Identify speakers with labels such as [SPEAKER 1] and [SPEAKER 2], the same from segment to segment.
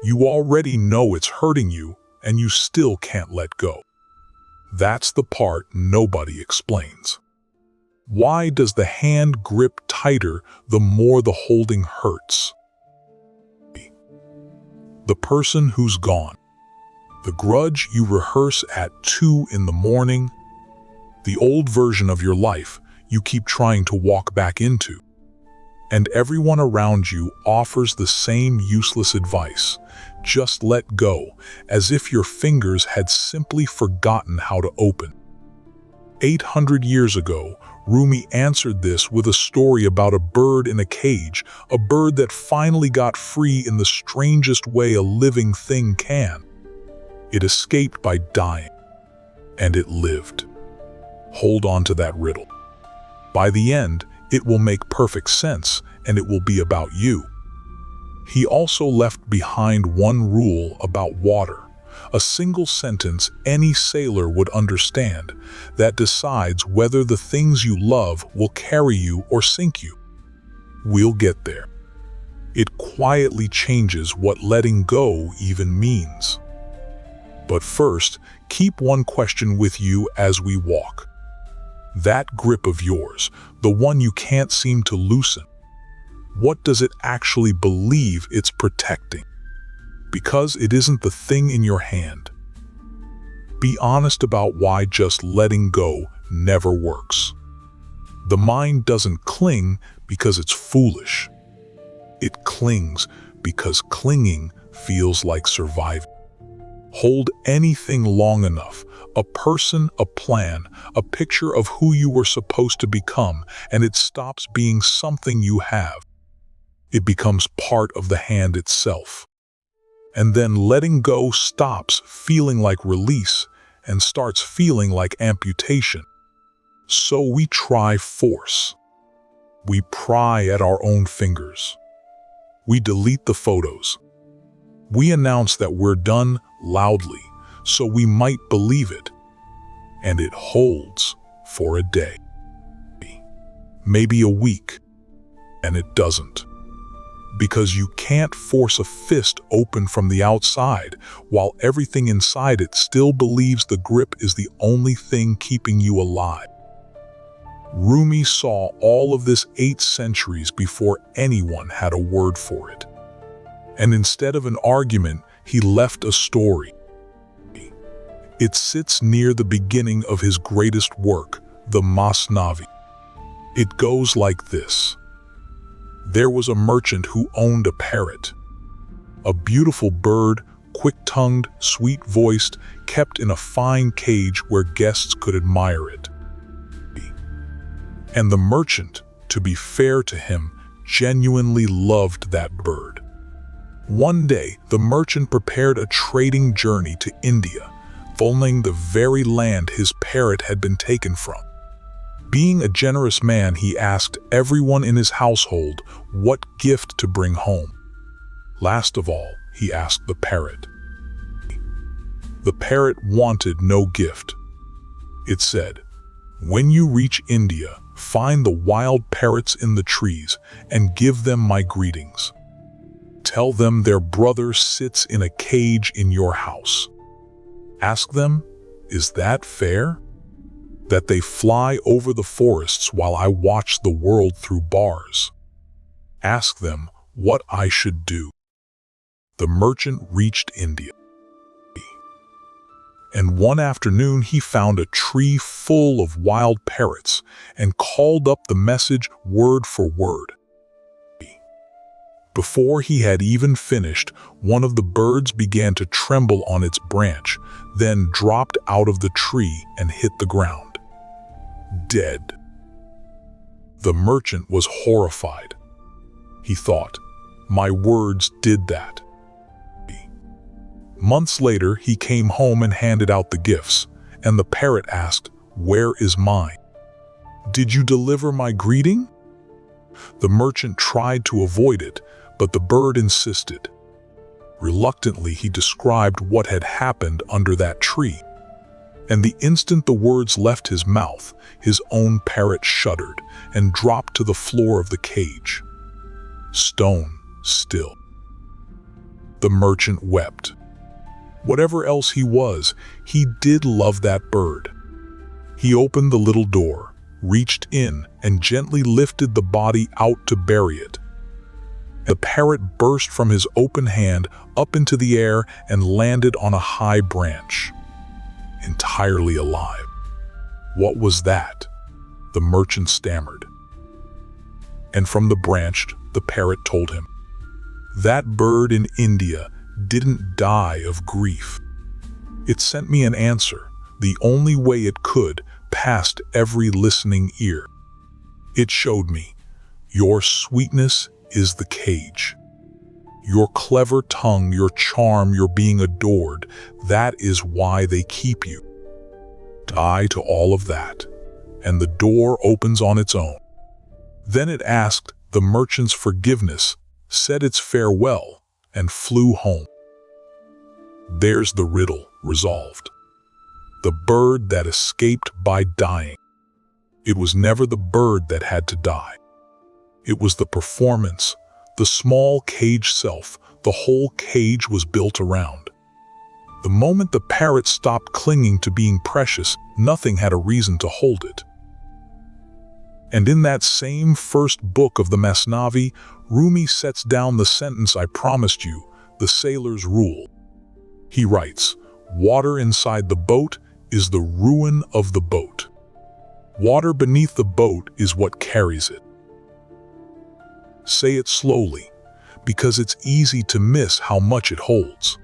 [SPEAKER 1] You already know it's hurting you, and you still can't let go. That's the part nobody explains. Why does the hand grip tighter the more the holding hurts? The person who's gone. The grudge you rehearse at 2 in the morning. The old version of your life you keep trying to walk back into. And everyone around you offers the same useless advice. Just let go, as if your fingers had simply forgotten how to open. 800 years ago, Rumi answered this with a story about a bird in a cage, a bird that finally got free in the strangest way a living thing can. It escaped by dying, and it lived. Hold on to that riddle. By the end, it will make perfect sense, and it will be about you. He also left behind one rule about water, a single sentence any sailor would understand, that decides whether the things you love will carry you or sink you. We'll get there. It quietly changes what letting go even means. But first, keep one question with you as we walk. That grip of yours, the one you can't seem to loosen, what does it actually believe it's protecting? Because it isn't the thing in your hand. Be honest about why just letting go never works. The mind doesn't cling because it's foolish. It clings because clinging feels like surviving. Hold anything long enough, a person, a plan, a picture of who you were supposed to become, and it stops being something you have. It becomes part of the hand itself. And then letting go stops feeling like release and starts feeling like amputation. So we try force. We pry at our own fingers. We delete the photos. We announce that we're done loudly, so we might believe it. And it holds for a day, maybe a week, and it doesn't. Because you can't force a fist open from the outside, while everything inside it still believes the grip is the only thing keeping you alive. Rumi saw all of this 8 centuries before anyone had a word for it. And instead of an argument, he left a story. It sits near the beginning of his greatest work, the Masnavi. It goes like this. There was a merchant who owned a parrot. A beautiful bird, quick-tongued, sweet-voiced, kept in a fine cage where guests could admire it. And the merchant, to be fair to him, genuinely loved that bird. One day, the merchant prepared a trading journey to India, following the very land his parrot had been taken from. Being a generous man, he asked everyone in his household what gift to bring home. Last of all, he asked the parrot. The parrot wanted no gift. It said, "When you reach India, find the wild parrots in the trees and give them my greetings. Tell them their brother sits in a cage in your house. Ask them, is that fair? That they fly over the forests while I watch the world through bars. Ask them what I should do." The merchant reached India. And one afternoon he found a tree full of wild parrots and called up the message word for word. Before he had even finished, one of the birds began to tremble on its branch, then dropped out of the tree and hit the ground. Dead. The merchant was horrified. He thought, my words did that. Months later, he came home and handed out the gifts, and the parrot asked, "Where is mine? Did you deliver my greeting?" The merchant tried to avoid it, but the bird insisted. Reluctantly, he described what had happened under that tree. And the instant the words left his mouth, his own parrot shuddered and dropped to the floor of the cage. Stone still. The merchant wept. Whatever else he was, he did love that bird. He opened the little door, reached in, and gently lifted the body out to bury it. The parrot burst from his open hand up into the air and landed on a high branch, entirely alive. What was that? The merchant stammered. And from the branch, the parrot told him, that bird in India didn't die of grief. It sent me an answer, the only way it could, past every listening ear. It showed me, your sweetness is the cage. Your clever tongue, your charm, your being adored, that is why they keep you. Die to all of that, and the door opens on its own. Then it asked the merchant's forgiveness, said its farewell, and flew home. There's the riddle resolved. The bird that escaped by dying. It was never the bird that had to die. It was the performance, the small cage self, the whole cage was built around. The moment the parrot stopped clinging to being precious, nothing had a reason to hold it. And in that same first book of the Masnavi, Rumi sets down the sentence I promised you, the sailor's rule. He writes, water inside the boat is the ruin of the boat. Water beneath the boat is what carries it. Say it slowly, because it's easy to miss how much it holds.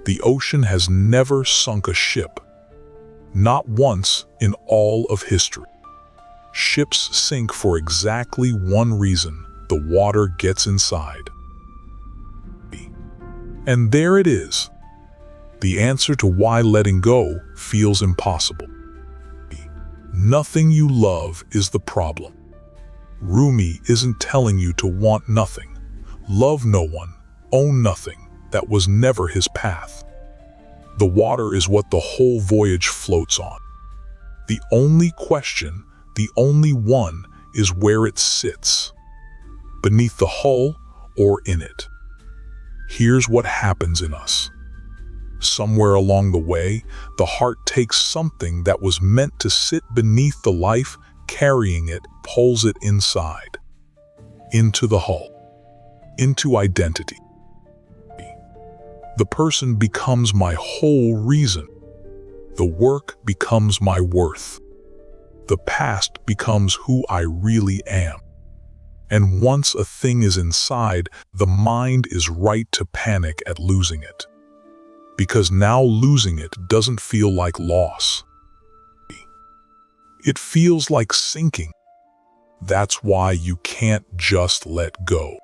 [SPEAKER 1] The ocean has never sunk a ship. Not once in all of history. Ships sink for exactly one reason: the water gets inside. And there it is. The answer to why letting go feels impossible. Nothing you love is the problem. Rumi isn't telling you to want nothing, love no one, own nothing. That was never his path. The water is what the whole voyage floats on. The only question, the only one, is where it sits. Beneath the hull or in it. Here's what happens in us. Somewhere along the way, the heart takes something that was meant to sit beneath the life, carrying it, pulls it inside. Into the hull. Into identity. The person becomes my whole reason. The work becomes my worth. The past becomes who I really am. And once a thing is inside, the mind is right to panic at losing it. Because now losing it doesn't feel like loss. It feels like sinking. That's why you can't just let go.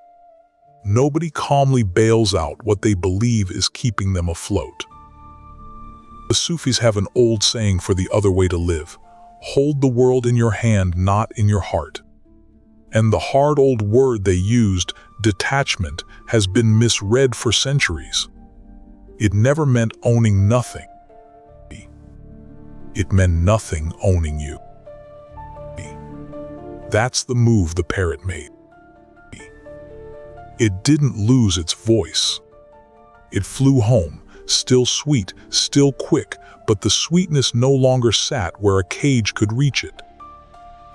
[SPEAKER 1] Nobody calmly bails out what they believe is keeping them afloat. The Sufis have an old saying for the other way to live: hold the world in your hand, not in your heart. And the hard old word they used, detachment, has been misread for centuries. It never meant owning nothing. It meant nothing owning you. That's the move the parrot made. It didn't lose its voice. It flew home, still sweet, still quick, but the sweetness no longer sat where a cage could reach it.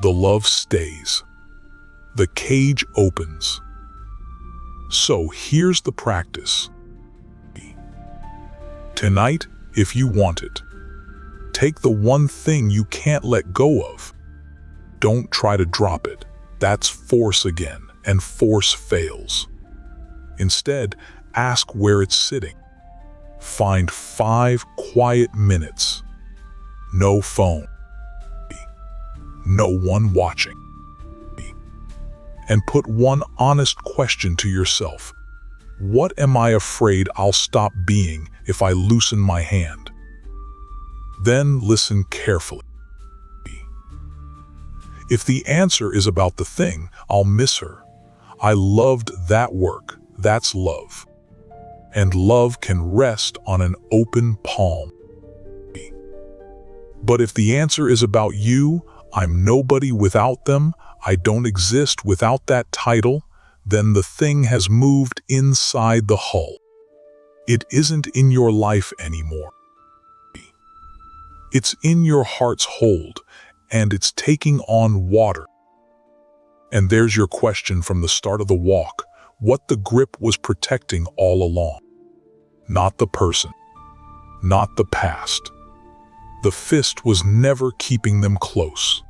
[SPEAKER 1] The love stays. The cage opens. So here's the practice. Tonight, if you want it, take the one thing you can't let go of. Don't try to drop it. That's force again, and force fails. Instead, ask where it's sitting. Find 5 quiet minutes. No phone. No one watching. And put one honest question to yourself. What am I afraid I'll stop being if I loosen my hand? Then listen carefully. If the answer is about the thing, I'll miss her. I loved that work. That's love. And love can rest on an open palm. But if the answer is about you, I'm nobody without them, I don't exist without that title, then the thing has moved inside the hull. It isn't in your life anymore. It's in your heart's hold, and it's taking on water. And there's your question from the start of the walk, what the grip was protecting all along. Not the person, not the past. The fist was never keeping them close.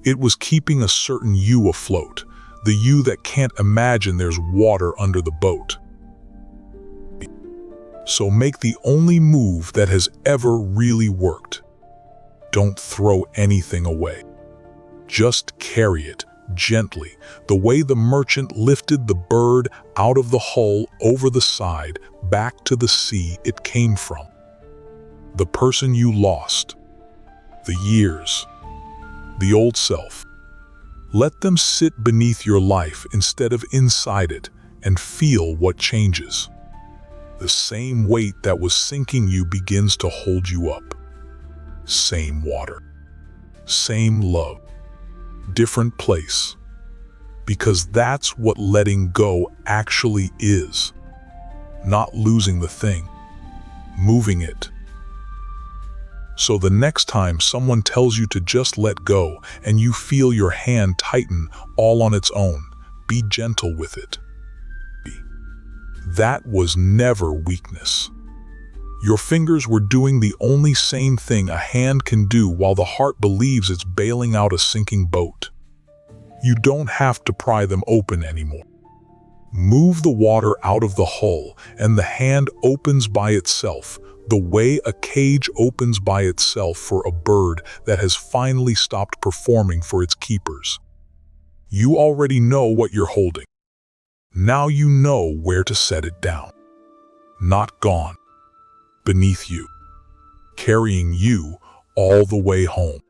[SPEAKER 1] It was keeping a certain you afloat, the you that can't imagine there's water under the boat. So make the only move that has ever really worked. Don't throw anything away. Just carry it gently, the way the merchant lifted the bird out of the hull over the side, back to the sea it came from. The person you lost, the years, the old self. Let them sit beneath your life instead of inside it and feel what changes. The same weight that was sinking you begins to hold you up. Same water, same love, different place. Because that's what letting go actually is. Not losing the thing, moving it. So the next time someone tells you to just let go and you feel your hand tighten all on its own, be gentle with it. That was never weakness. Your fingers were doing the only sane thing a hand can do while the heart believes it's bailing out a sinking boat. You don't have to pry them open anymore. Move the water out of the hull and the hand opens by itself, the way a cage opens by itself for a bird that has finally stopped performing for its keepers. You already know what you're holding. Now you know where to set it down. Not gone. Beneath you. Carrying you all the way home.